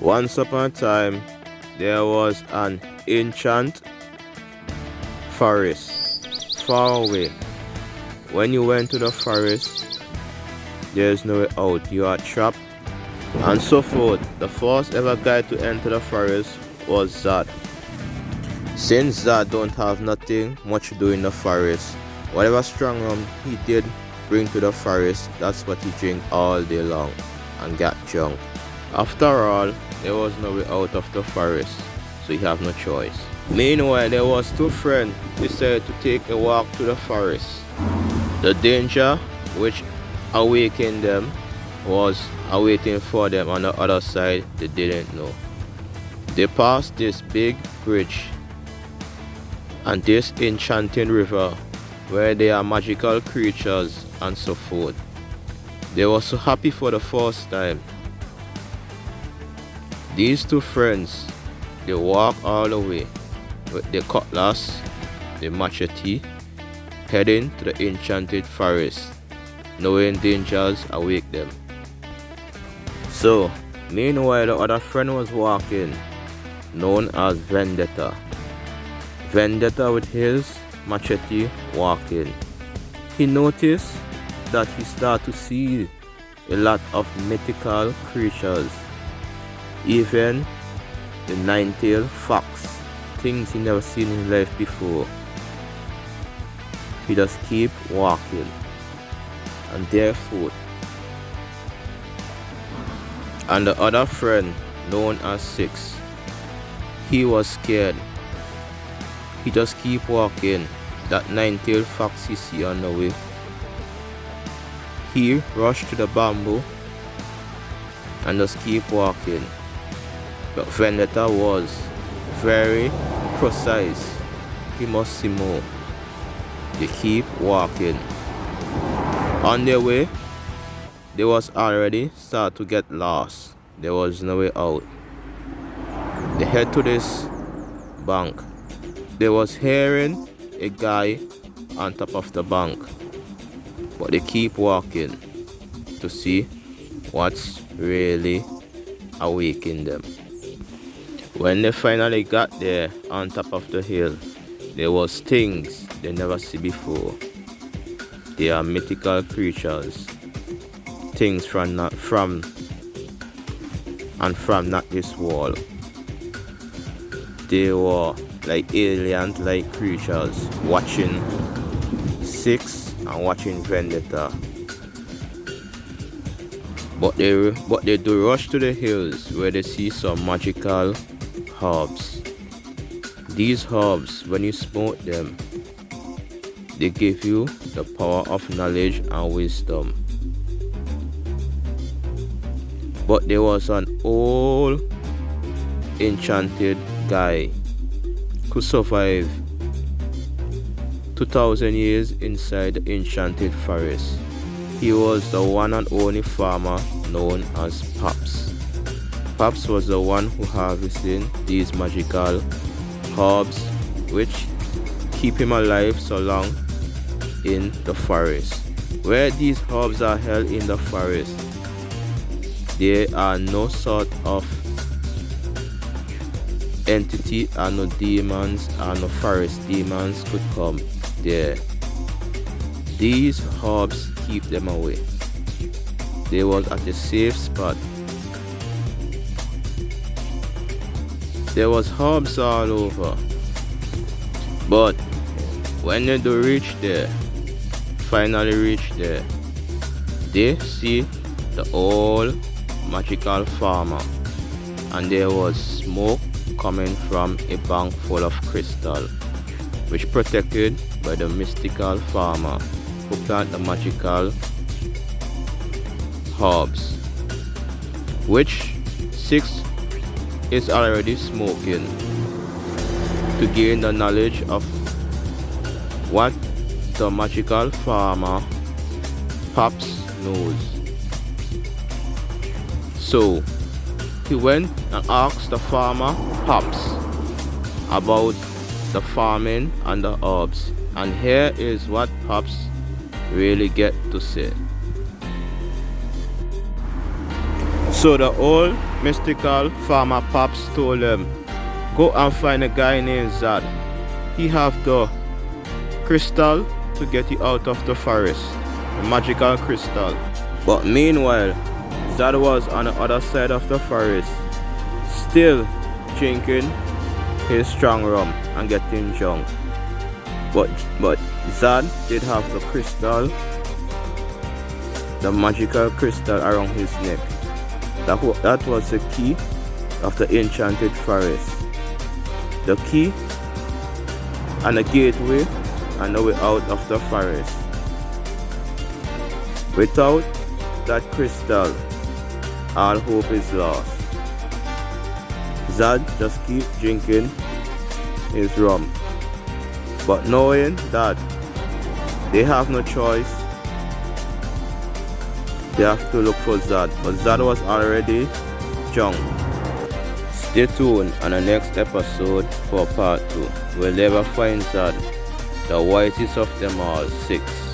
Once upon a time, there was an ancient forest far away. When you went to the forest, there's no way out. You are trapped and so forth. The first ever guy to enter the forest was Zad. Since Zad don't have nothing much to do in the forest, whatever strong rum he did bring to the forest, that's what he drink all day long and got drunk. After all, there was no way out of the forest, so he have no choice. Meanwhile, there was two friends decided to take a walk to the forest. The danger which awakened them was awaiting for them on the other side. They didn't know. They passed this big bridge and this enchanted river where there are magical creatures and so forth. They were so happy for the first time. These two friends, they walk all the way with their cutlass, the machete, heading to the enchanted forest, knowing dangers await them. So, meanwhile the other friend was walking, known as Vendetta. Vendetta with his machete walking. He noticed that he started to see a lot of mythical creatures. Even the nine-tailed fox, things he never seen in his life before. He just keep walking and barefoot. And the other friend, known as Six, he was scared. He just keep walking. That nine-tailed fox he see on the way. He rushed to the bamboo and just keep walking. But Vendetta was very precise. He must see more. They keep walking. On their way, they was already start to get lost. There was no way out. They head to this bank. They was hearing a guy on top of the bank. But they keep walking to see what's really awakening them. When they finally got there on top of the hill, there was things they never see before. They are mythical creatures, things from not this world. They were like alien-like creatures watching Six and watching Vendetta. But they do rush to the hills where they see some magical herbs. These herbs, when you smoke them, they give you the power of knowledge and wisdom. But there was an old enchanted guy who survived 2,000 years inside the enchanted forest. He was the one and only farmer known as Paps. Paps was the one who harvested these magical herbs which keep him alive so long in the forest. Where these herbs are held in the forest, there are no sort of entity and no demons and no forest demons could come there. These herbs keep them away. They was at a safe spot. There was herbs all over. But when they do reach there, finally reach there, they see the old magical farmer, and there was smoke coming from a bank full of crystal, which protected by the mystical farmer who plant the magical herbs, which Six is already smoking to gain the knowledge of what the magical farmer Paps knows. So he went and asked the farmer Paps about the farming and the herbs, and here is what Paps really get to say. So the old mystical farmer Pops told them, go and find a guy named Zad. He have the crystal to get you out of the forest, the magical crystal. But meanwhile, Zad was on the other side of the forest, still drinking his strong rum and getting drunk. But Zad did have the crystal, the magical crystal around his neck. That was the key of the enchanted forest. The key and the gateway and the way out of the forest. Without that crystal, all hope is lost. Zad just keep drinking his rum, but knowing that they have no choice, they have to look for Zad, but Zad was already drunk. Stay tuned on the next episode for part 2. We'll never find Zad, the wisest of them all, 6.